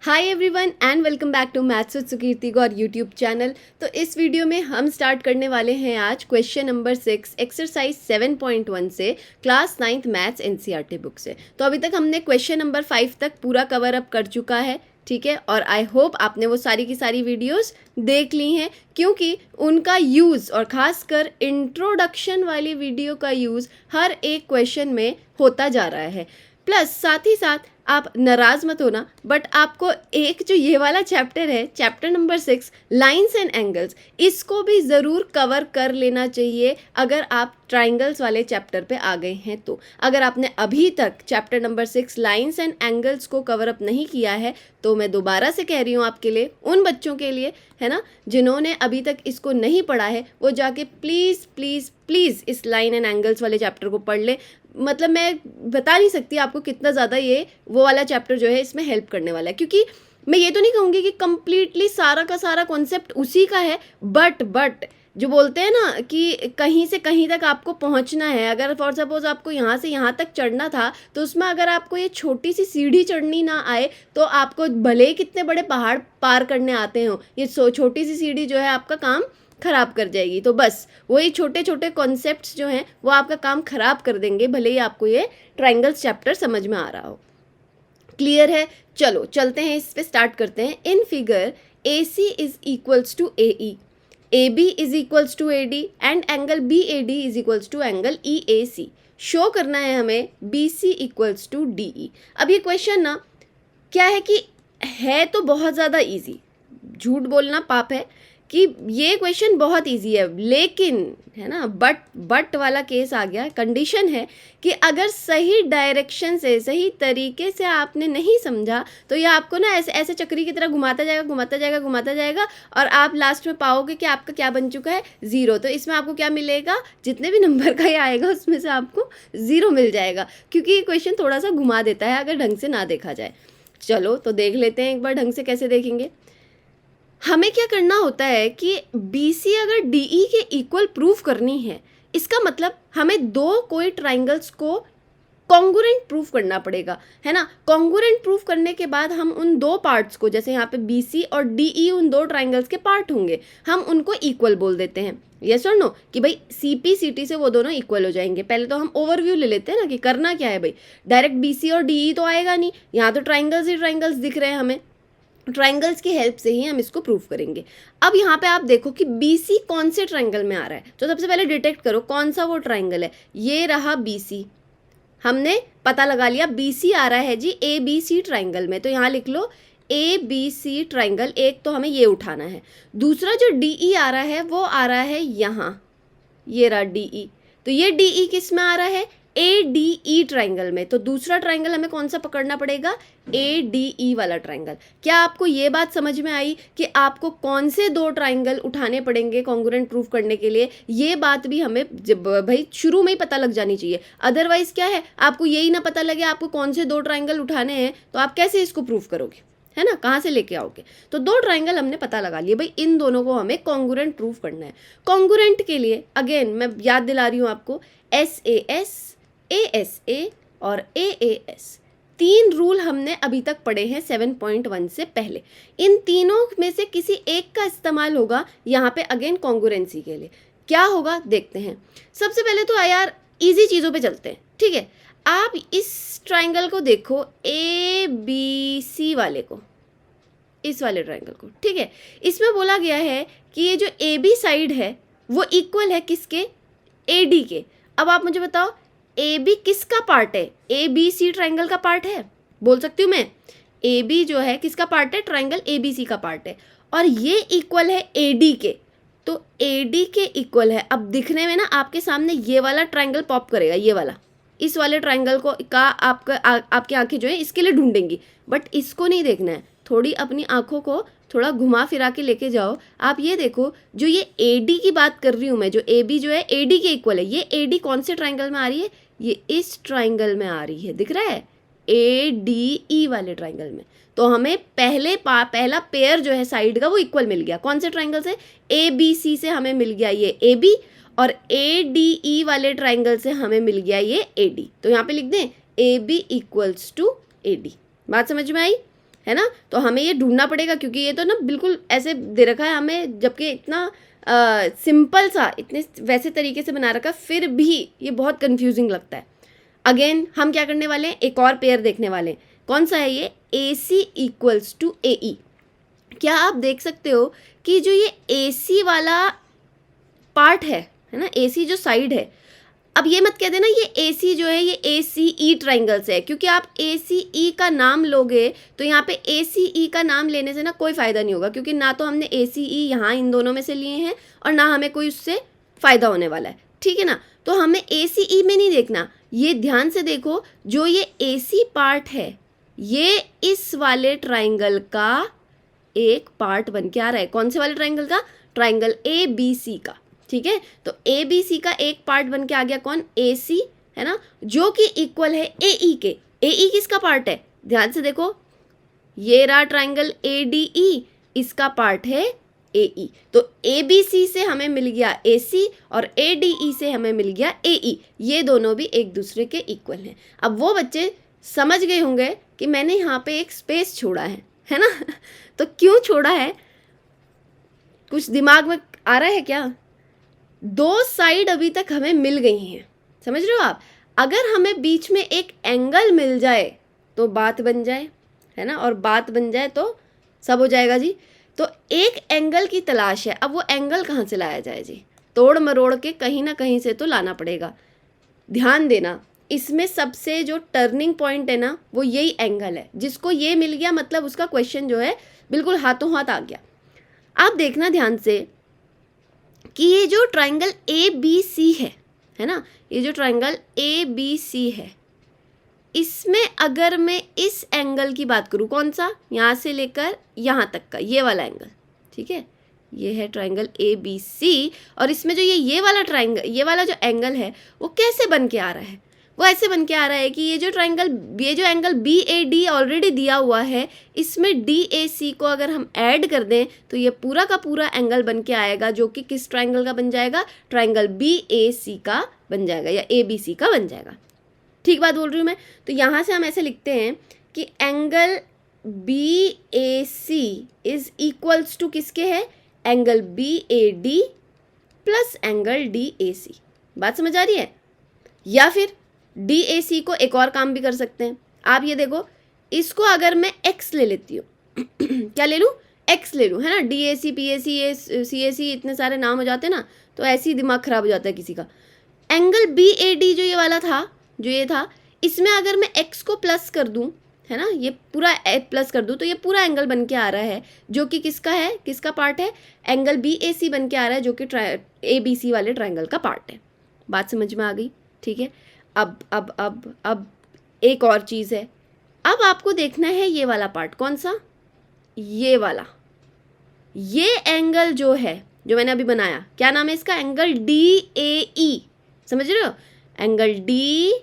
Hi everyone and welcome back to maths with Sukirti Gaur YouTube channel. तो इस video में हम स्टार्ट करने वाले हैं आज क्वेश्चन नंबर 6 एक्सरसाइज 7.1 से class 9th maths NCERT book से। तो अभी तक हमने क्वेश्चन नंबर 5 तक पूरा कवर अप कर चुका है, ठीक है। और आई होप आपने वो सारी की सारी वीडियोस देख ली हैं, क्योंकि उनका यूज़ और ख़ासकर इंट्रोडक्शन वाली वीडियो का यूज़ हर एक क्वेश्चन में होता जा रहा है। प्लस साथ ही साथ आप नाराज़ मत होना, बट आपको एक जो ये वाला चैप्टर है, chapter number 6 lines and angles, इसको भी ज़रूर कवर कर लेना चाहिए अगर आप ट्राइंगल्स वाले चैप्टर पे आ गए हैं। तो अगर आपने अभी तक chapter number 6 lines and angles को कवर अप नहीं किया है, तो मैं दोबारा से कह रही हूँ आपके लिए, उन बच्चों के लिए है ना जिन्होंने अभी तक इसको नहीं पढ़ा है, वो जाके प्लीज़ प्लीज़ प्लीज़ इस लाइन एंड एंगल्स वाले चैप्टर को पढ़ ले। मतलब मैं बता नहीं सकती आपको कितना ज़्यादा ये वो वाला चैप्टर जो है इसमें हेल्प करने वाला है, क्योंकि मैं ये तो नहीं कहूँगी कि कंप्लीटली सारा का सारा कॉन्सेप्ट उसी का है, बट जो बोलते हैं ना कि कहीं से कहीं तक आपको पहुंचना है। अगर फॉर सपोज आपको यहाँ से यहाँ तक चढ़ना था, तो उसमें अगर आपको ये छोटी सी सीढ़ी चढ़नी ना आए, तो आपको भले ही कितने बड़े पहाड़ पार करने आते हो, ये छोटी सी सीढ़ी जो है आपका काम ख़राब कर जाएगी। तो बस वही छोटे छोटे कॉन्सेप्ट्स जो हैं वो आपका काम ख़राब कर देंगे, भले ही आपको ये ट्राइंगल्स चैप्टर समझ में आ रहा हो। क्लियर है? चलो चलते हैं, इस पे स्टार्ट करते हैं। In figure A C is equals to A E, A B is equals to A D and angle B A D is equals to angle E A C. Show करना है हमें B C equals to D E. अब ये question ना क्या है कि है तो बहुत ज़्यादा ईजी, झूठ बोलना पाप है कि ये क्वेश्चन बहुत इजी है, लेकिन है ना बट वाला केस आ गया। कंडीशन है कि अगर सही डायरेक्शन से, सही तरीके से आपने नहीं समझा, तो ये आपको ना ऐसे ऐसे चक्री की तरह घुमाता जाएगा और आप लास्ट में पाओगे कि आपका क्या बन चुका है, 0। तो इसमें आपको क्या मिलेगा, जितने भी नंबर का ये आएगा उसमें से आपको 0 मिल जाएगा, क्योंकि ये क्वेश्चन थोड़ा सा घुमा देता है अगर ढंग से ना देखा जाए। चलो तो देख लेते हैं एक बार ढंग से कैसे देखेंगे। हमें क्या करना होता है कि BC अगर DE के इक्वल प्रूफ करनी है, इसका मतलब हमें दो कोई ट्राइंगल्स को कॉन्ग्रुएंट प्रूफ करना पड़ेगा, है ना। कॉन्ग्रुएंट प्रूफ करने के बाद हम उन दो पार्ट्स को, जैसे यहाँ पे BC और DE उन दो ट्राइंगल्स के पार्ट होंगे, हम उनको इक्वल बोल देते हैं। यस और नो, कि भाई CP CT से वो दोनों इक्वल हो जाएंगे। पहले तो हम ओवरव्यू ले लेते हैं ना कि करना क्या है। भाई डायरेक्ट BC और DE तो आएगा नहीं, यहाँ तो ट्राइंगल्स ही ट्राइंगल्स दिख रहे हैं हमें, ट्राइंगल्स की हेल्प से ही हम इसको प्रूफ करेंगे। अब यहाँ पे आप देखो कि BC कौन से ट्राइंगल में आ रहा है, तो सबसे पहले डिटेक्ट करो कौन सा वो ट्राइंगल है। ये रहा BC, हमने पता लगा लिया BC आ रहा है जी ABC ट्राइंगल में, तो यहाँ लिख लो ABC ट्राइंगल। एक तो हमें ये उठाना है। दूसरा जो DE आ रहा है वो आ रहा है यहाँ, ये रहा DE। तो ये DE किस में आ रहा है, ADE ट्राइंगल में। तो दूसरा ट्राइंगल हमें कौन सा पकड़ना पड़ेगा, ADE वाला ट्राइंगल। क्या आपको ये बात समझ में आई कि आपको कौन से दो ट्राइंगल उठाने पड़ेंगे कॉन्ग्रुएंट प्रूफ करने के लिए? ये बात भी हमें भाई शुरू में ही पता लग जानी चाहिए। अदरवाइज क्या है, आपको यही ना पता लगे आपको कौन से दो ट्राइंगल उठाने हैं, तो आप कैसे इसको प्रूफ करोगे, है ना, कहाँ से लेके आओगे? तो दो ट्राइंगल हमने पता लगा लिए, भाई इन दोनों को हमें कॉन्ग्रुएंट प्रूफ करना है। कॉन्ग्रुएंट के लिए अगेन मैं याद दिला रही हूँ आपको, SAS, ASA और AAS, 3 रूल हमने अभी तक पढ़े हैं 7.1 से पहले। इन तीनों में से किसी एक का इस्तेमाल होगा यहाँ पे अगेन कॉन्ग्रुएंसी के लिए। क्या होगा देखते हैं। सबसे पहले तो यार इजी चीज़ों पे चलते हैं, ठीक है। आप इस ट्राइंगल को देखो, ABC वाले को, इस वाले ट्राइंगल को, ठीक है। इसमें बोला गया है कि ये जो AB साइड है वो इक्वल है किसके, AD के। अब आप मुझे बताओ AB किसका पार्ट है, ABC ट्राइंगल का पार्ट है, बोल सकती हूँ मैं। AB जो है किसका पार्ट है, ट्राइंगल ABC का पार्ट है, और ये इक्वल है AD के। तो AD के इक्वल है। अब दिखने में ना आपके सामने ये वाला ट्राइंगल पॉप करेगा, ये वाला, इस वाले ट्राइंगल को का आपकी आंखें जो है इसके लिए ढूंढेंगी, बट इसको नहीं देखना है। थोड़ी अपनी आंखों को थोड़ा घुमा फिरा के लेके जाओ। आप ये देखो, जो ये AD की बात कर रही हूँ मैं, जो AB जो है AD के इक्वल है, ये AD कौन से ट्राइंगल में आ रही है, ये इस ट्राइंगल में आ रही है, दिख रहा है, ADE वाले ट्राइंगल में। तो हमें पहला पेयर जो है साइड का वो इक्वल मिल गया। कौन से ट्राइंगल से, ABC से हमें मिल गया ये AB, और ADE वाले ट्राइंगल से हमें मिल गया ये AD। तो यहाँ पे लिख दें AB इक्वल्स टू AD। बात समझ में आई, है ना। तो हमें ये ढूंढना पड़ेगा क्योंकि ये तो ना बिल्कुल ऐसे दे रखा है हमें, जबकि इतना सिंपल सा इतने वैसे तरीके से बना रखा, फिर भी ये बहुत कंफ्यूजिंग लगता है। अगेन हम क्या करने वाले हैं, एक और पेयर देखने वाले हैं। कौन सा है ये, AC इक्वल्स टू AE। क्या आप देख सकते हो कि जो ये AC वाला पार्ट है ना, AC जो साइड है, अब ये मत कह देना ये AC जो है ये ACE ट्राइंगल से है, क्योंकि आप ACE का नाम लोगे तो यहाँ पे ACE का नाम लेने से ना कोई फ़ायदा नहीं होगा, क्योंकि ना तो हमने ACE यहाँ इन दोनों में से लिए हैं और ना हमें कोई उससे फ़ायदा होने वाला है, ठीक है ना। तो हमें ACE में नहीं देखना, ये ध्यान से देखो, जो ये AC पार्ट है ये इस वाले ट्राइंगल का एक पार्ट बन के आ रहा है। कौन से वाले ट्राइंगल का, ट्राइंगल ABC का, ठीक है। तो ABC का एक पार्ट बन के आ गया कौन, AC, है ना, जो कि इक्वल है AE के। AE किसका पार्ट है, ध्यान से देखो, ये रहा ट्राइंगल ADE, इसका पार्ट है AE। तो ABC से हमें मिल गया AC और ADE से हमें मिल गया AE, ये दोनों भी एक दूसरे के इक्वल हैं। अब वो बच्चे समझ गए होंगे कि मैंने यहाँ पे एक स्पेस छोड़ा है ना। तो क्यों छोड़ा है, कुछ दिमाग में आ रहा है क्या। दो साइड अभी तक हमें मिल गई हैं, समझ रहे हो आप। अगर हमें बीच में एक एंगल मिल जाए तो बात बन जाए, है ना, और बात बन जाए तो सब हो जाएगा जी। तो एक एंगल की तलाश है, अब वो एंगल कहाँ से लाया जाए जी, तोड़ मरोड़ के कहीं ना कहीं से तो लाना पड़ेगा। ध्यान देना, इसमें सबसे जो टर्निंग पॉइंट है ना वो यही एंगल है। जिसको ये मिल गया मतलब उसका क्वेश्चन जो है बिल्कुल हाथों हाथ आ गया। आप देखना ध्यान से कि ये जो ट्राइंगल ABC है ना, ये जो ट्राइंगल ABC है, इसमें अगर मैं इस एंगल की बात करूँ, कौन सा, यहाँ से लेकर यहाँ तक का ये वाला एंगल, ठीक है, ये है ट्राइंगल ABC, और इसमें जो ये वाला ट्राइंगल, ये वाला जो एंगल है वो कैसे बन के आ रहा है, वो ऐसे बन के आ रहा है कि ये जो एंगल BAD ऑलरेडी दिया हुआ है, इसमें DAC को अगर हम ऐड कर दें तो ये पूरा का पूरा एंगल बन के आएगा, जो कि किस ट्राइंगल का बन जाएगा, ट्राइंगल BAC का बन जाएगा या ABC का बन जाएगा। ठीक बात बोल रही हूँ मैं। तो यहाँ से हम ऐसे लिखते हैं कि angle BAC is equals to किसके है, angle BAD plus angle DAC। बात समझ आ रही है। या फिर DAC को एक और काम भी कर सकते हैं। आप ये देखो, इसको अगर मैं X ले लेती हूँ क्या ले लूँ, X ले लूँ, है ना। DAC PAC CAC इतने सारे नाम हो जाते हैं ना, तो ऐसे ही दिमाग खराब हो जाता है किसी का। एंगल BAD जो ये वाला था, जो ये था, इसमें अगर मैं X को प्लस कर दूँ, है ना, ये पूरा प्लस कर दूँ, तो ये पूरा एंगल बन के आ रहा है, जो कि किसका है, किसका पार्ट है, एंगल BAC बन के आ रहा है, जो कि ABC वाले ट्राइंगल का पार्ट है। बात समझ में आ गई, ठीक है। अब एक और चीज़ है। अब आपको देखना है ये वाला पार्ट, कौन सा, ये वाला, ये एंगल जो है, जो मैंने अभी बनाया, क्या नाम है इसका, एंगल DAE। समझ रहे हो, एंगल DAE,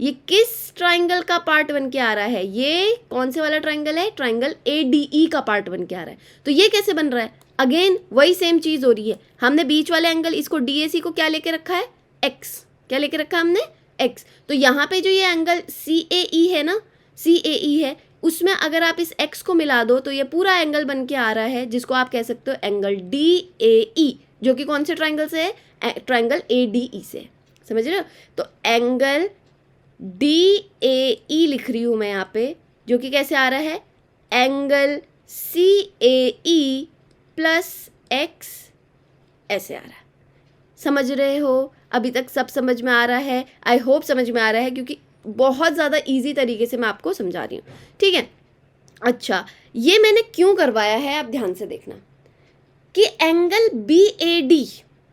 ये किस ट्राइंगल का पार्ट बन के आ रहा है, ये कौन से वाला ट्राइंगल है, ट्राइंगल ADE का पार्ट बन के आ रहा है। तो ये कैसे बन रहा है, अगेन वही सेम चीज़ हो रही है। हमने बीच वाले एंगल, इसको DAC को क्या लेके रखा है, X, क्या लेके रखा है हमने, X। तो यहाँ पे जो ये एंगल CAE है ना, CAE है, उसमें अगर आप इस X को मिला दो तो ये पूरा एंगल बन के आ रहा है, जिसको आप कह सकते हो एंगल DAE, जो कि कौन से ट्राइंगल से है, ट्राइंगल ADE से। समझ रहे हो। तो एंगल DAE लिख रही हूँ मैं यहाँ पे, जो कि कैसे आ रहा है, एंगल CAE प्लस X, ऐसे आ रहा है। समझ रहे हो, अभी तक सब समझ में आ रहा है, आई होप समझ में आ रहा है, क्योंकि बहुत ज़्यादा इजी तरीके से मैं आपको समझा रही हूँ, ठीक है। अच्छा, ये मैंने क्यों करवाया है, आप ध्यान से देखना कि एंगल BAD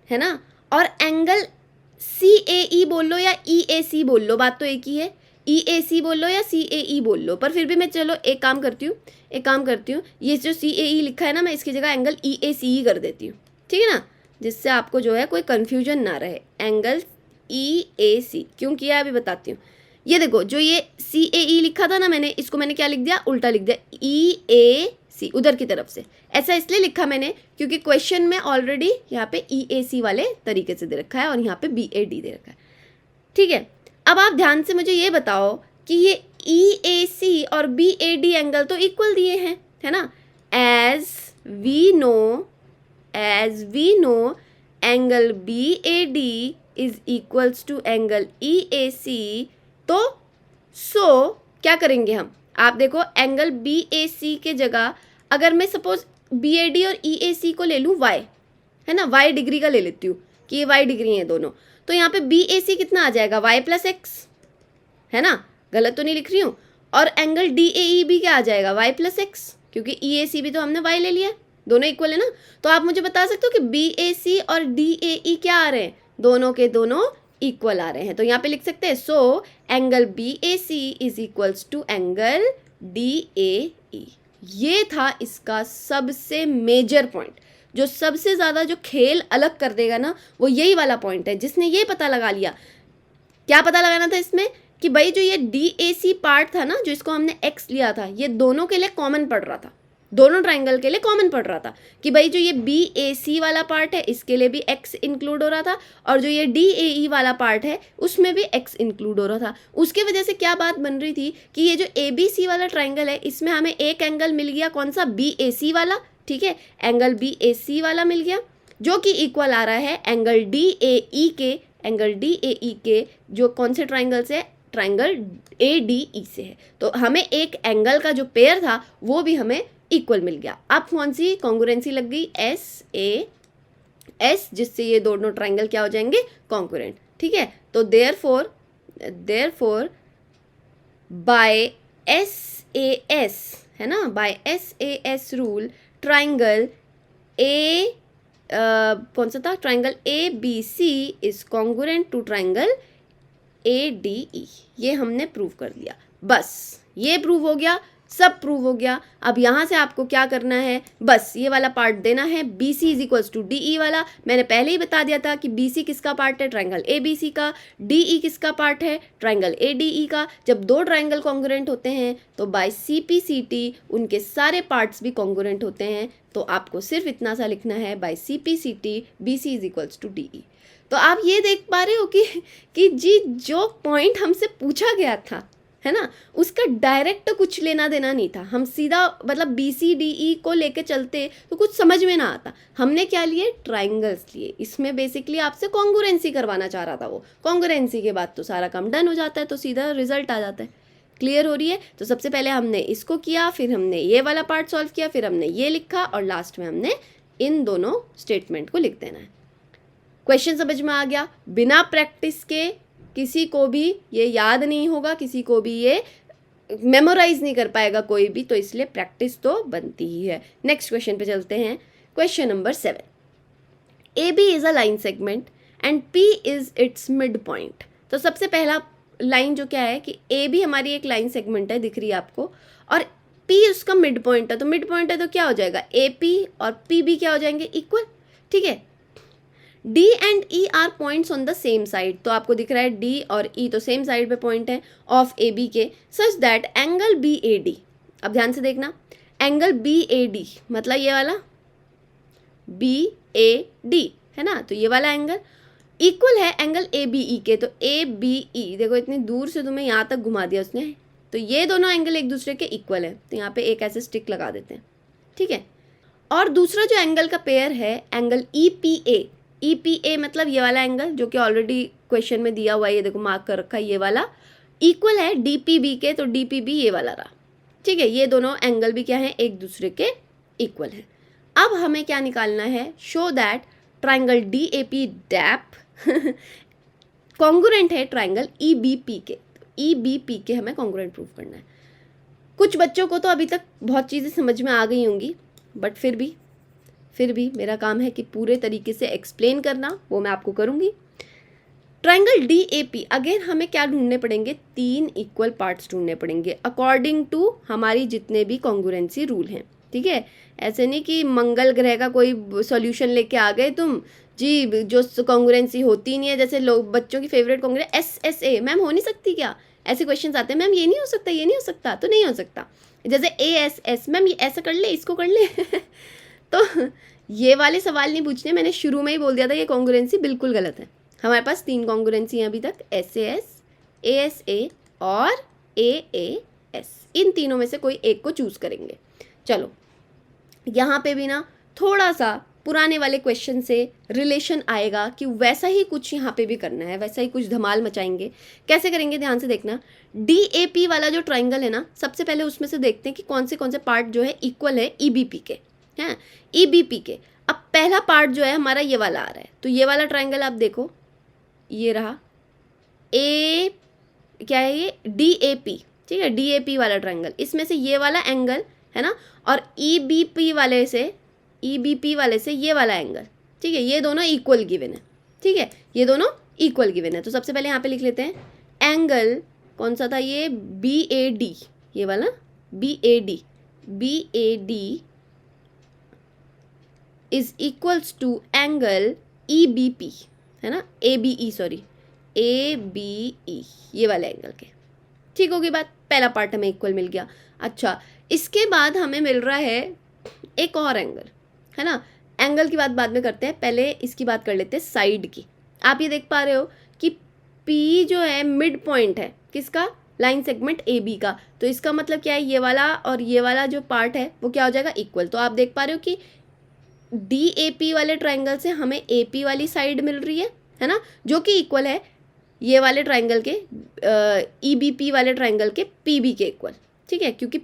है ना, और एंगल CAE बोल लो या EAC बोल लो, बात तो एक ही है, EAC बोल लो या CAE बोल लो, पर फिर भी मैं चलो एक काम करती हूँ, ये जो CAE लिखा है ना, मैं इसकी जगह एंगल EACE कर देती हूँ, ठीक है ना, जिससे आपको जो है कोई कन्फ्यूजन ना रहे। एंगल EAC क्यों किया अभी बताती हूँ। ये देखो, जो ये CAE लिखा था ना मैंने, इसको मैंने क्या लिख दिया, उल्टा लिख दिया, EAC उधर की तरफ से। ऐसा इसलिए लिखा मैंने क्योंकि क्वेश्चन में ऑलरेडी यहाँ पे EAC वाले तरीके से दे रखा है और यहाँ पे BAD दे रखा है, ठीक है। अब आप ध्यान से मुझे ये बताओ कि ये EAC और BAD एंगल तो इक्वल दिए हैं, है ना। As we know angle BAD is equals to angle EAC। तो क्या करेंगे हम, आप देखो एंगल BAC के जगह अगर मैं सपोज BAD और EAC को ले लूँ y, है ना, y डिग्री का ले लेती हूँ कि ये y डिग्री है दोनों, तो यहाँ पे BAC कितना आ जाएगा, y प्लस एक्स, है ना, गलत तो नहीं लिख रही हूँ। और एंगल DAE भी क्या आ जाएगा, y प्लस एक्स, क्योंकि EAC भी तो हमने y ले लिया, दोनों इक्वल है ना। तो आप मुझे बता सकते हो कि BAC और DAE क्या आ रहे हैं, दोनों के दोनों इक्वल आ रहे हैं। तो यहाँ पे लिख सकते हैं so angle BAC is equals to angle DAE। ये था इसका सबसे मेजर पॉइंट, जो सबसे ज़्यादा जो खेल अलग कर देगा ना, वो यही वाला पॉइंट है। जिसने ये पता लगा लिया, क्या पता लगाना था इसमें कि भाई जो ये DAC पार्ट था ना, जो इसको हमने x लिया था, ये दोनों के लिए कॉमन पड़ रहा था, दोनों ट्राइंगल के लिए कॉमन पड़ रहा था कि भाई जो ये BAC वाला पार्ट है इसके लिए भी x इंक्लूड हो रहा था, और जो ये DAE वाला पार्ट है उसमें भी x इंक्लूड हो रहा था। उसके वजह से क्या बात बन रही थी कि ये जो ABC वाला ट्राइंगल है इसमें हमें एक एंगल मिल गया, कौन सा, BAC वाला, ठीक है, एंगल BAC वाला मिल गया, जो कि इक्वल आ रहा है एंगल DAE के, एंगल DAE के जो कौन से ट्राइंगल से, ट्राइंगल ADE से है। तो हमें एक एंगल का जो पेयर था वो भी हमें इक्वल मिल गया। अब कौन सी कॉन्ग्रुएंसी लग गई, SAS, जिससे ये दोनों ट्राइंगल क्या हो जाएंगे, कॉन्ग्रुएंट, ठीक है। तो देयरफॉर बाय SAS, है ना, बाय SAS रूल ट्राइंगल कौन सा था, triangle ABC is congruent to triangle ADE। ये हमने प्रूव कर दिया, बस ये प्रूव हो गया, सब प्रूव हो गया। अब यहाँ से आपको क्या करना है, बस ये वाला पार्ट देना है, BC is equals to DE वाला। मैंने पहले ही बता दिया था कि BC किसका पार्ट है, ट्राइंगल ABC का, DE किसका पार्ट है, ट्राइंगल ADE का। जब दो ट्राइंगल कॉन्ग्रुएंट होते हैं तो बाय CPCT उनके सारे पार्ट्स भी कॉन्ग्रुएंट होते हैं। तो आपको सिर्फ इतना सा लिखना है, by CPCT BC is equals to DE। तो आप ये देख पा रहे हो कि जी जो पॉइंट हमसे पूछा गया था, है ना, उसका डायरेक्ट कुछ लेना देना नहीं था। हम सीधा मतलब BCDE को लेके चलते तो कुछ समझ में ना आता। हमने क्या लिए, ट्राइंगल्स लिए। इसमें बेसिकली आपसे कॉन्ग्रुएंसी करवाना चाह रहा था वो। कॉन्ग्रुएंसी के बाद तो सारा काम डन हो जाता है, तो सीधा रिजल्ट आ जाता है। क्लियर हो रही है। तो सबसे पहले हमने इसको किया, फिर हमने ये वाला पार्ट सॉल्व किया, फिर हमने ये लिखा, और लास्ट में हमने इन दोनों स्टेटमेंट को लिख देना है। क्वेश्चन समझ में आ गया। बिना प्रैक्टिस के किसी को भी ये याद नहीं होगा, किसी को भी ये मेमोराइज नहीं कर पाएगा कोई भी, तो इसलिए प्रैक्टिस तो बनती ही है। नेक्स्ट क्वेश्चन पे चलते हैं। Question number 7, AB is a line segment and P is it's mid point. तो सबसे पहला लाइन जो क्या है कि AB हमारी एक लाइन सेगमेंट है, दिख रही है आपको, और P उसका मिड पॉइंट है। तो मिड पॉइंट है तो क्या हो जाएगा, AP और PB क्या हो जाएंगे, इक्वल, ठीक है। D and E are points on the same side. तो आपको दिख रहा है D और E तो सेम साइड पे पॉइंट है ऑफ AB के, सच दैट एंगल BAD, अब ध्यान से देखना, एंगल BAD मतलब ये वाला BAD है ना, तो ये वाला एंगल इक्वल है एंगल ABE के। तो ABE देखो इतनी दूर से तुम्हें यहाँ तक घुमा दिया उसने, तो ये दोनों एंगल एक दूसरे के इक्वल है। तो यहाँ पे एक ऐसे स्टिक लगा देते हैं, ठीक है। और दूसरा जो एंगल का पेयर है एंगल EPA मतलब ये वाला एंगल जो कि ऑलरेडी क्वेश्चन में दिया हुआ है, ये देखो मार्क कर रखा है, ये वाला इक्वल है DPB के। तो DPB ये वाला रहा, ठीक है। ये दोनों एंगल भी क्या है, एक दूसरे के इक्वल है। अब हमें क्या निकालना है, show that triangle DAP DAP congruent है ट्राइंगल EBP के। EBP के हमें कॉन्ग्रुएंट प्रूव करना है। कुछ बच्चों को तो अभी तक बहुत चीज़ें समझ में आ गई होंगी, बट फिर भी मेरा काम है कि पूरे तरीके से एक्सप्लेन करना, वो मैं आपको करूँगी। ट्राइंगल DAP अगेन हमें क्या ढूंढने पड़ेंगे, 3 इक्वल पार्ट्स ढूंढने पड़ेंगे अकॉर्डिंग टू हमारी जितने भी कॉन्ग्रुएंसी रूल हैं, ठीक है। ऐसे नहीं कि मंगल ग्रह का कोई सॉल्यूशन लेके आ गए तुम जी, जो कॉन्ग्रुएंसी होती नहीं है, जैसे लोग बच्चों की फेवरेट कॉन्ग्रुएंसी SSA, मैम हो नहीं सकती क्या, ऐसे क्वेश्चन आते हैं, मैम ये नहीं हो सकता, ये नहीं हो सकता, तो नहीं हो सकता। जैसे ASS, मैम ये ऐसा कर ले, इसको कर ले तो ये वाले सवाल नहीं पूछने, मैंने शुरू में ही बोल दिया था ये कॉन्ग्रुएंसी बिल्कुल गलत है। हमारे पास 3 कॉन्ग्रुएंसी हैं अभी तक, SAS, ASA और AAS, इन तीनों में से कोई एक को चूज करेंगे। चलो यहाँ पे भी ना थोड़ा सा पुराने वाले क्वेश्चन से रिलेशन आएगा कि वैसा ही कुछ यहाँ पे भी करना है, वैसा ही कुछ धमाल मचाएंगे। कैसे करेंगे ध्यान से देखना। DAP वाला जो ट्राइंगल है ना, सबसे पहले उसमें से देखते हैं कि कौन से पार्ट जो है इक्वल है EBP के, हैं EBP के। अब पहला पार्ट जो है हमारा ये वाला आ रहा है, तो ये वाला ट्राइंगल आप देखो, ये रहा क्या है ये DAP, ठीक है, DAP वाला ट्राइंगल। इसमें से ये वाला एंगल है ना, और EBP वाले से ये वाला एंगल, ठीक है, ये दोनों इक्वल गिवन है, ठीक है, ये दोनों इक्वल गिवन है। तो सबसे पहले यहाँ पे लिख लेते हैं एंगल कौन सा था, ये BAD, ये वाला BAD is equals to angle EBP, है ना, ABE, ये वाले एंगल के। ठीक होगी बात, पहला पार्ट हमें इक्वल मिल गया। अच्छा, इसके बाद हमें मिल रहा है एक और एंगल, है ना। एंगल की बात बाद में करते हैं, पहले इसकी बात कर लेते हैं साइड की। आप ये देख पा रहे हो कि P जो है मिड पॉइंट है किसका, लाइन सेगमेंट AB का। तो इसका मतलब क्या है, ये वाला और ये वाला जो पार्ट है वो क्या हो जाएगा, इक्वल। तो आप देख पा रहे हो कि DAP वाले ट्राइंगल से हमें AP वाली साइड मिल रही है ना, जो कि इक्वल है ये वाले ट्राइंगल के EBP वाले ट्राइंगल के PB के इक्वल, ठीक है, क्योंकि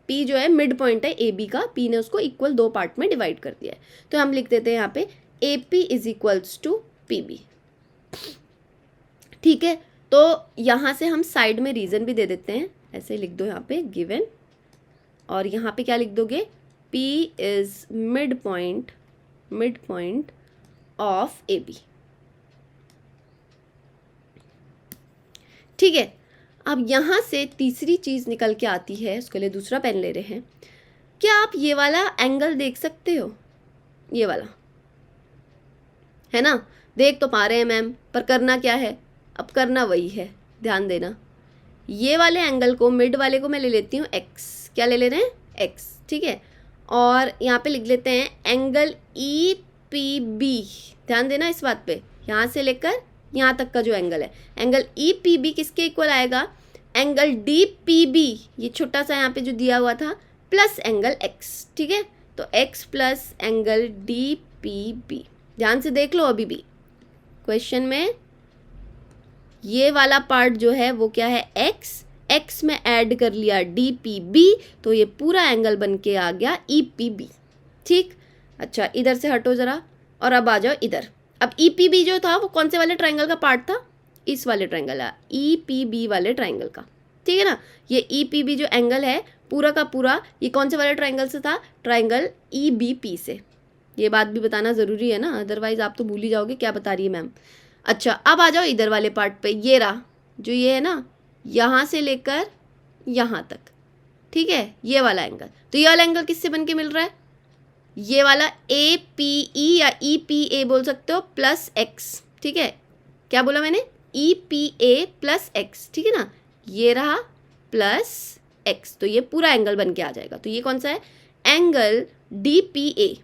P जो है मिड पॉइंट है AB का, P ने उसको इक्वल दो पार्ट में डिवाइड कर दिया है। तो हम लिख देते हैं यहाँ पे AP is equals to PB, ठीक है। तो यहाँ से हम साइड में रीजन भी दे देते हैं, ऐसे लिख दो यहाँ पे गिवन, और यहाँ पे क्या लिख दोगे, P is mid point of AB, ठीक है। अब यहाँ से तीसरी चीज़ निकल के आती है, उसके लिए दूसरा पेन ले रहे हैं। क्या आप ये वाला एंगल देख सकते हो, ये वाला, है ना, देख तो पा रहे हैं मैम, पर करना क्या है, अब करना वही है, ध्यान देना। ये वाले एंगल को, मिड वाले को मैं ले लेती हूँ x, क्या ले रहे हैं x, ठीक है, और यहाँ पे लिख लेते हैं एंगल EPB, ध्यान देना इस बात पे, यहाँ से लेकर यहाँ तक का जो एंगल है, एंगल EPB किसके इक्वल आएगा, एंगल DPB, ये छोटा सा यहाँ पे जो दिया हुआ था, प्लस एंगल x, ठीक है। तो x प्लस एंगल DPB, ध्यान से देख लो, अभी भी क्वेश्चन में ये वाला पार्ट जो है वो क्या है, x में ऐड कर लिया DPB, तो ये पूरा एंगल बन के आ गया EPB, ठीक। अच्छा, इधर से हटो ज़रा और अब आ जाओ इधर। अब EPB जो था वो कौन से वाले ट्राइंगल का पार्ट था, इस वाले ट्राइंगल है, EPB वाले ट्राइंगल का, ठीक है ना। ये EPB जो एंगल है पूरा का पूरा, ये कौन से वाले ट्राइंगल से था, ट्राइंगल EBP से। ये बात भी बताना ज़रूरी है ना, अदरवाइज आप तो भूल ही जाओगे क्या बता रही है मैम। अच्छा, अब आ जाओ इधर वाले पार्ट पे, ये रहा जो ये है ना, यहाँ से लेकर यहाँ तक, ठीक है, ये वाला एंगल। तो ये वाला एंगल किससे बन के मिल रहा है, ये वाला APE या EPA बोल सकते हो, प्लस x, ठीक है, क्या बोला मैंने, EPA प्लस x, ठीक है ना, ये रहा प्लस x, तो ये पूरा एंगल बन के आ जाएगा। तो ये कौन सा है, एंगल DPA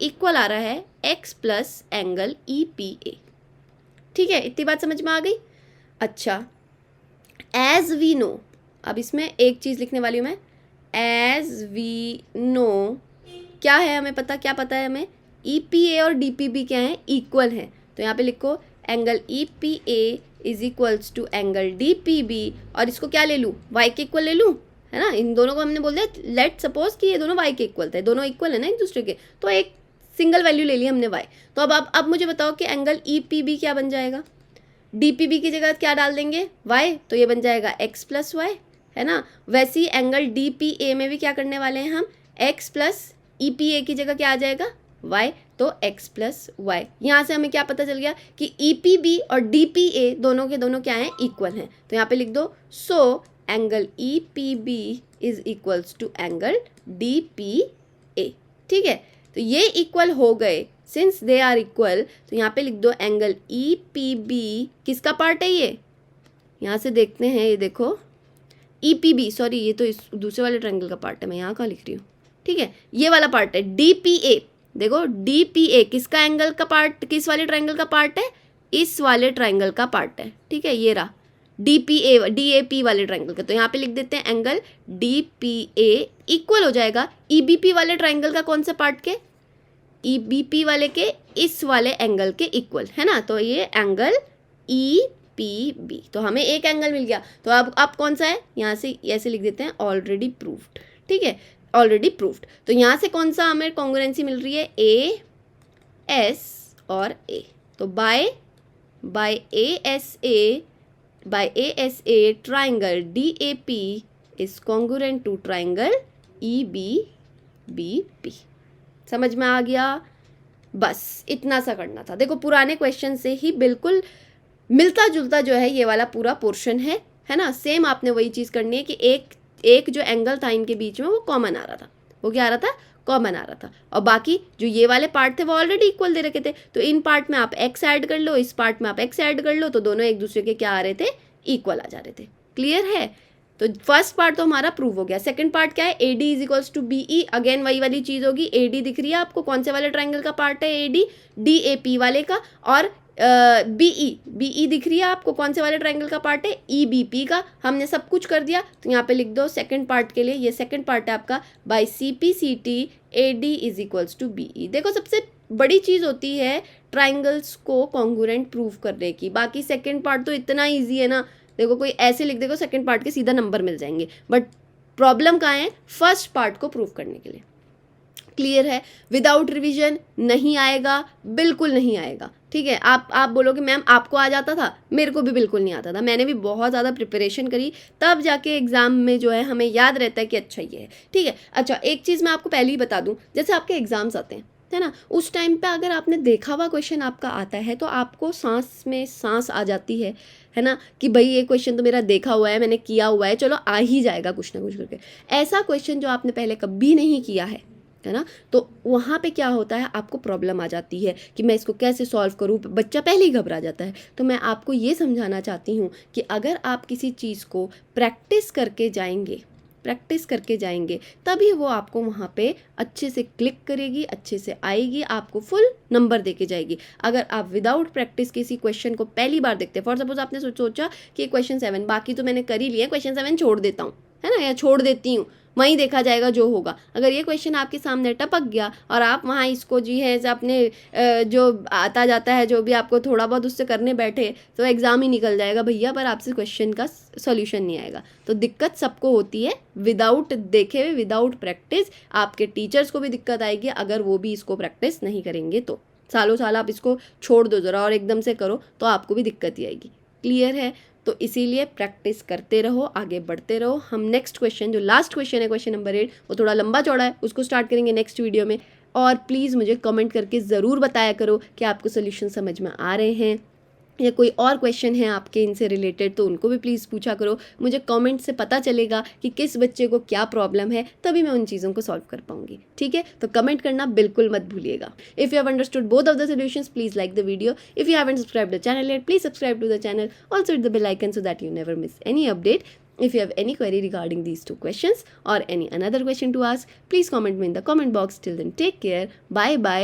इक्वल आ रहा है x प्लस एंगल EPA, ठीक है, इतनी बात समझ में आ गई। अच्छा, एज वी नो, अब इसमें एक चीज़ लिखने वाली हूँ मैं, एज वी नो क्या है हमें पता, क्या पता है हमें, EPA और DPB क्या है, इक्वल है। तो यहाँ पे लिखो angle EPA is equals to angle DPB, और इसको क्या ले लूँ, y के इक्वल ले लूँ, है ना। इन दोनों को हमने बोल दिया, लेट सपोज कि ये दोनों y के इक्वल थे, दोनों इक्वल है ना एक दूसरे के, तो एक सिंगल वैल्यू ले लिया हमने y। तो अब मुझे बताओ कि एंगल EPB क्या बन जाएगा, DPB की जगह क्या डाल देंगे, y, तो ये बन जाएगा x प्लस y, है ना। वैसे ही एंगल DPA में भी क्या करने वाले हैं हम, x प्लस EPA की जगह क्या आ जाएगा, y, तो x प्लस y। यहाँ से हमें क्या पता चल गया कि EPB और DPA दोनों के दोनों क्या हैं, इक्वल हैं। तो यहाँ पे लिख दो, so angle EPB is equals to angle DPA, ठीक है। तो ये इक्वल हो गए, सिंस दे आर इक्वल, तो यहाँ पे लिख दो एंगल EPB किसका पार्ट है, ये यहाँ से देखते हैं, ये देखो EPB, सॉरी ये तो इस दूसरे वाले ट्रायंगल का पार्ट है, मैं यहाँ कहाँ लिख रही हूँ, ठीक है, ये वाला पार्ट है DPA। देखो DPA किसका एंगल का पार्ट, किस वाले ट्रायंगल का पार्ट है, इस वाले ट्रायंगल का पार्ट है, ठीक है, ये रहा DAP वाले ट्राइंगल का, तो यहाँ पे लिख देते हैं एंगल DPA इक्वल हो जाएगा EBP वाले ट्राइंगल का, कौन सा पार्ट के, EBP वाले के इस वाले एंगल के इक्वल, है ना। तो ये एंगल EPB, तो हमें एक एंगल मिल गया। तो अब कौन सा है, यहाँ से ऐसे लिख देते हैं ऑलरेडी प्रूव्ड, ठीक है, ऑलरेडी प्रूव्ड। तो यहाँ से कौन सा हमें कॉन्ग्रुएंसी मिल रही है, AS और A। तो by ASA triangle DAP is congruent to triangle EBBP। समझ में आ गया, बस इतना सा करना था। देखो पुराने क्वेश्चन से ही बिल्कुल मिलता जुलता जो है ये वाला पूरा पोर्शन है ना। सेम आपने वही चीज़ करनी है कि एक जो एंगल था इनके बीच में वो कॉमन आ रहा था, वो क्या आ रहा था, कॉमन आ रहा था, और बाकी जो ये वाले पार्ट थे वो ऑलरेडी इक्वल दे रखे थे। तो इन पार्ट में आप x ऐड कर लो, इस पार्ट में आप x ऐड कर लो, तो दोनों एक दूसरे के क्या आ रहे थे, इक्वल आ जा रहे थे। क्लियर है, तो फर्स्ट पार्ट तो हमारा प्रूव हो गया। सेकंड पार्ट क्या है, AD is equals to BE, again वही वाली चीज़ होगी। AD दिख रही है आपको, कौन से वाले ट्राइंगल का पार्ट है AD, DAP वाले का, और BE दिख रही है आपको, कौन से वाले ट्राइंगल का पार्ट है, EBP का। हमने सब कुछ कर दिया, तो यहाँ पे लिख दो सेकंड पार्ट के लिए, ये सेकंड पार्ट है आपका, by CPCT AD is equals to BE। देखो सबसे बड़ी चीज़ होती है ट्राइंगल्स को कॉन्ग्रुएंट प्रूव करने की, बाकी सेकंड पार्ट तो इतना ईजी है ना। देखो कोई ऐसे लिख देगा सेकंड पार्ट के सीधा नंबर मिल जाएंगे, बट प्रॉब्लम कहाँ है, फर्स्ट पार्ट को प्रूव करने के लिए। क्लियर है, विदाउट रिवीजन नहीं आएगा, बिल्कुल नहीं आएगा, ठीक है। आप बोलोगे मैम आपको आ जाता था, मेरे को भी बिल्कुल नहीं आता था, मैंने भी बहुत ज़्यादा प्रिपरेशन करी, तब जाके एग्ज़ाम में जो है हमें याद रहता है कि अच्छा ये है, ठीक है। अच्छा एक चीज़ मैं आपको पहले ही बता दूं, जैसे आपके एग्ज़ाम्स आते हैं, है ना, उस टाइम पे अगर आपने देखा हुआ क्वेश्चन आपका आता है तो आपको सांस में सांस आ जाती है ना, कि भाई ये क्वेश्चन तो मेरा देखा हुआ है, मैंने किया हुआ है, चलो आ ही जाएगा कुछ ना कुछ करके। ऐसा क्वेश्चन जो आपने पहले कभी नहीं किया है ना, तो वहाँ पे क्या होता है, आपको प्रॉब्लम आ जाती है कि मैं इसको कैसे सॉल्व करूँ, बच्चा पहले ही घबरा जाता है। तो मैं आपको ये समझाना चाहती हूँ कि अगर आप किसी चीज़ को प्रैक्टिस करके जाएंगे तभी वो आपको वहाँ पे अच्छे से क्लिक करेगी, अच्छे से आएगी, आपको फुल नंबर देके जाएगी। अगर आप विदाउट प्रैक्टिस किसी क्वेश्चन को पहली बार देखते हैं, फॉर सपोज आपने सोचा कि क्वेश्चन 7 बाकी तो मैंने कर ही लिया, क्वेश्चन 7 छोड़ देता हूँ, है ना, या छोड़ देती हूँ, वहीं देखा जाएगा जो होगा। अगर ये क्वेश्चन आपके सामने टपक गया और आप वहाँ इसको जी है अपने जो आता जाता है जो भी आपको थोड़ा बहुत उससे करने बैठे, तो एग्ज़ाम ही निकल जाएगा भैया, पर आपसे क्वेश्चन का सॉल्यूशन नहीं आएगा। तो दिक्कत सबको होती है, विदाउट देखे हुए, विदाउट प्रैक्टिस। आपके टीचर्स को भी दिक्कत आएगी अगर वो भी इसको प्रैक्टिस नहीं करेंगे। तो सालों साल आप इसको छोड़ दो ज़रा और एकदम से करो तो आपको भी दिक्कत ही आएगी। क्लियर है, तो इसीलिए प्रैक्टिस करते रहो, आगे बढ़ते रहो। हम नेक्स्ट क्वेश्चन, जो लास्ट क्वेश्चन है क्वेश्चन नंबर 8, वो थोड़ा लंबा चौड़ा है, उसको स्टार्ट करेंगे नेक्स्ट वीडियो में। और प्लीज़ मुझे कमेंट करके ज़रूर बताया करो कि आपको सोल्यूशन समझ में आ रहे हैं, या कोई और क्वेश्चन है आपके इनसे रिलेटेड तो उनको भी प्लीज़ पूछा करो। मुझे कमेंट से पता चलेगा कि किस बच्चे को क्या प्रॉब्लम है, तभी मैं उन चीज़ों को सॉल्व कर पाऊंगी, ठीक है। तो कमेंट करना बिल्कुल मत भूलिएगा। If you have understood both of the solutions, please like the video. If you haven't subscribed the channel yet, please subscribe to the channel. Also hit the bell icon so that you never miss any update. If you have any query regarding these two questions or any another question to ask, please comment me in the comment box. Till then, take care. Bye bye.